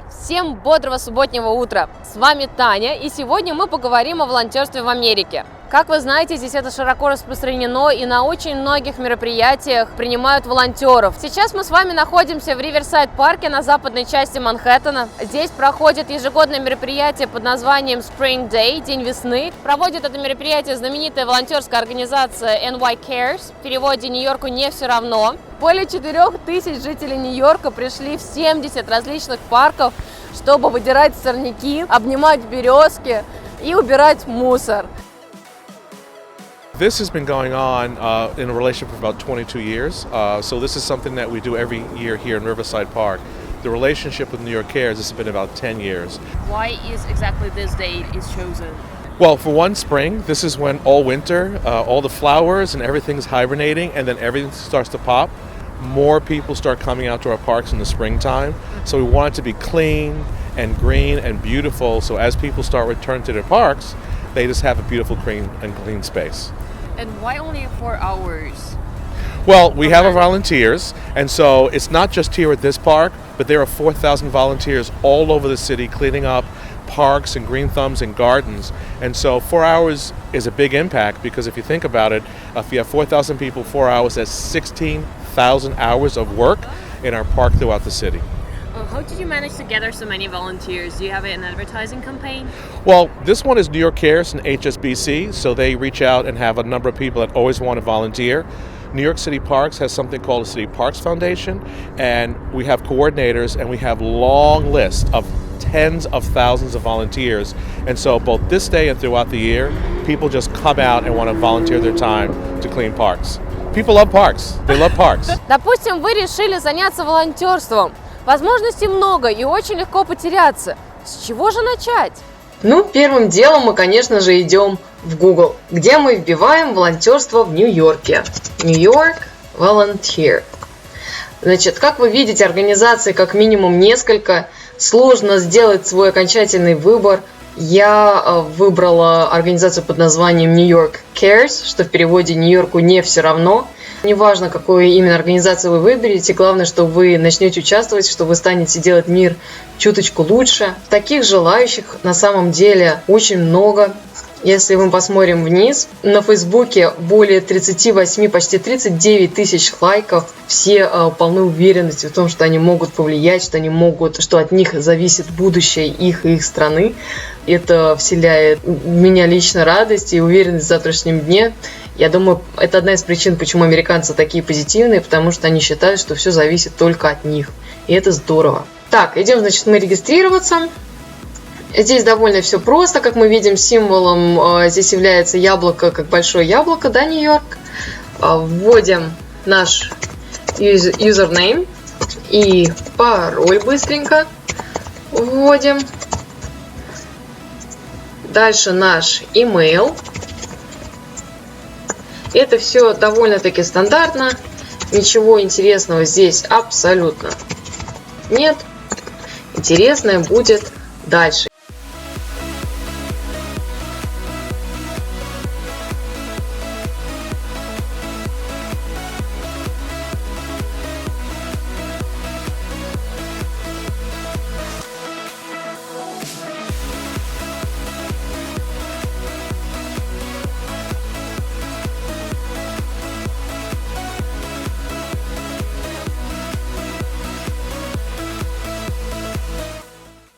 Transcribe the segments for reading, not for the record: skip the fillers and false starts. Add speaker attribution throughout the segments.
Speaker 1: Всем бодрого субботнего утра! С вами Таня, и сегодня мы поговорим о волонтерстве в Америке. Как вы знаете, здесь это широко распространено, и на очень многих мероприятиях принимают волонтеров. Сейчас мы с вами находимся в Риверсайд-парке на западной части Манхэттена. Здесь проходит ежегодное мероприятие под названием Spring Day, День Весны. Проводит это мероприятие знаменитая волонтерская организация NY Cares, в переводе «Нью-Йорку не все равно». Более 4000 жителей Нью-Йорка пришли в 70 различных парков, чтобы выдирать сорняки, обнимать березки и убирать мусор.
Speaker 2: This has been going on in a relationship for about 22 years. So this is something that we do every year here in Riverside Park. The relationship with New York Cares has been about 10 years.
Speaker 1: Why is exactly this date is chosen?
Speaker 2: Well, for one, spring. This is when all winter, all the flowers and everything's hibernating, and then everything starts to pop. More people start coming out to our parks in the springtime. So we want it to be clean and green and beautiful. So as people start returning to their parks, they just have a beautiful, clean space.
Speaker 1: And why only 4 hours?
Speaker 2: Well, we have our volunteers, and so it's not just here at this park, but there are 4,000 volunteers all over the city cleaning up parks and green thumbs and gardens. And so 4 hours is a big impact because if you think about it, if you have 4,000 people, 4 hours, that's 16,000 hours of work in our park throughout the city.
Speaker 1: How did you manage to gather so many volunteers? Do you have an advertising campaign?
Speaker 2: Well, this one is New York Cares and HSBC, so they reach out and have a number of people that always want to volunteer. New York City Parks has something called the City Parks Foundation, and we have coordinators, and we have long lists of tens of thousands of volunteers. And so both this day and throughout the year, people just come out and want to volunteer their time to clean parks. People love parks. They love parks.
Speaker 1: Допустим, вы решили заняться волонтерством. Возможностей много и очень легко потеряться. С чего же начать?
Speaker 3: Первым делом мы, конечно же, идем в Google, где мы вбиваем волонтерство в Нью-Йорке. Нью-Йорк Volunteer. Значит, как вы видите, организаций как минимум несколько. Сложно сделать свой окончательный выбор. Я выбрала организацию под названием Нью-Йорк Cares, что в переводе «Нью-Йорку не все равно». Неважно, какую именно организацию вы выберете, главное, что вы начнете участвовать, что вы станете делать мир чуточку лучше. Таких желающих на самом деле очень много. Если мы посмотрим вниз, на Фейсбуке более 38, почти 39 тысяч лайков. Все полны уверенности в том, что они могут повлиять, что от них зависит будущее их и их страны. Это вселяет в меня лично радость и уверенность в завтрашнем дне. Я думаю, это одна из причин, почему американцы такие позитивные, потому что они считают, что все зависит только от них. И это здорово. Так, идем, значит, мы регистрироваться. Здесь довольно все просто, как мы видим, символом здесь является яблоко, как большое яблоко, да, Нью-Йорк. Вводим наш юзернейм и пароль быстренько вводим. Дальше наш email. Это все довольно-таки стандартно. Ничего интересного здесь абсолютно нет. Интересное будет дальше.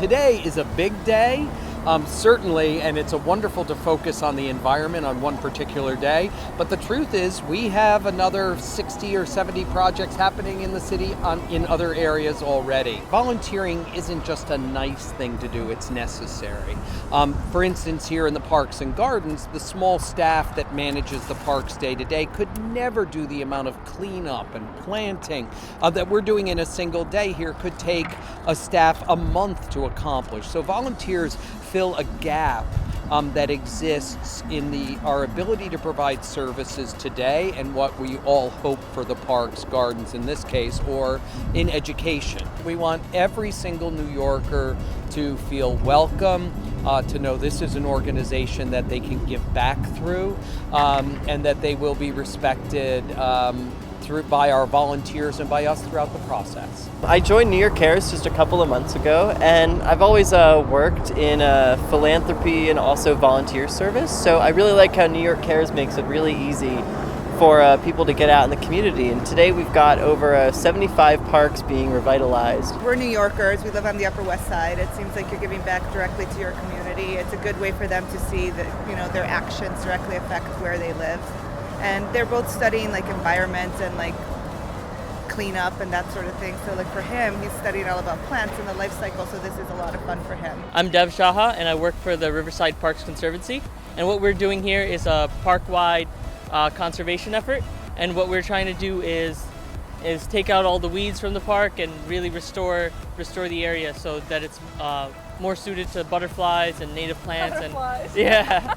Speaker 4: Today is a big day, certainly, and it's wonderful to focus on the environment on one particular day. But the truth is, we have another 60 or 70 projects happening in the city in other areas already. Volunteering isn't just a nice thing to do, it's necessary. For instance, here in the parks and gardens, the small staff that manages the parks day to day could never do the amount of cleanup and planting that we're doing in a single day here could take a staff a month to accomplish. So volunteers fill a gap that exists in our ability to provide services today and what we all hope for the parks, gardens in this case, or in education. We want every single New Yorker to feel welcome, to know this is an organization that they can give back through, and that they will be respected by our volunteers and by us throughout the process.
Speaker 5: I joined New York Cares just a couple of months ago, and I've always worked in philanthropy and also volunteer service. So I really like how New York Cares makes it really easy for people to get out in the community. And today we've got over 75 parks being revitalized.
Speaker 6: We're New Yorkers. We live on the Upper West Side. It seems like you're giving back directly to your community. It's a good way for them to see that, you know, their actions directly affect where they live. And they're both studying like environment and like cleanup and that sort of thing. So like for him, he's studying all about plants and the life cycle. So this is a lot of fun for him.
Speaker 7: I'm Dev Shaha and I work for the Riverside Parks Conservancy. And what we're doing here is a park-wide conservation effort. And what we're trying to do is take out all the weeds from the park and really restore the area so that it's more suited to butterflies and native plants.
Speaker 1: Butterflies.
Speaker 7: And yeah.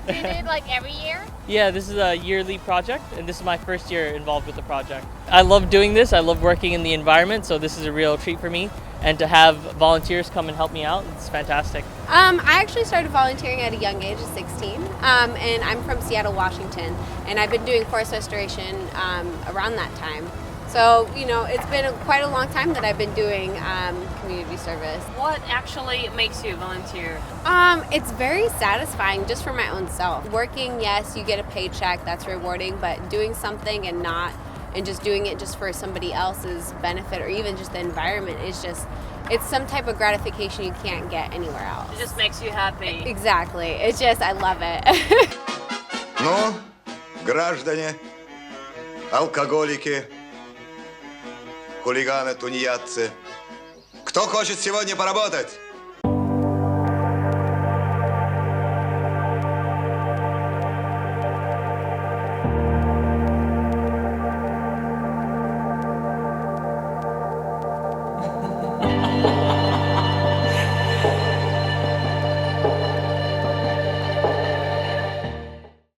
Speaker 1: Do you do it like every year?
Speaker 7: Yeah, this is a yearly project, and this is my first year involved with the project. I love doing this. I love working in the environment, so this is a real treat for me. And to have volunteers come and help me out, it's fantastic.
Speaker 8: I actually started volunteering at a young age of 16, and I'm from Seattle, Washington, and I've been doing forest restoration around that time. So, you know, it's been quite a long time that I've been doing community service.
Speaker 1: What actually makes you volunteer?
Speaker 8: It's very satisfying just for my own self. Working, yes, you get a paycheck, that's rewarding, but doing something and just doing it just for somebody else's benefit or even just the environment is just, it's some type of gratification you can't get anywhere else.
Speaker 1: It just makes you happy.
Speaker 8: Exactly. It's just, I love it.
Speaker 9: Ну, граждане, алкоголики, хулиганы, тунеядцы, кто хочет сегодня поработать?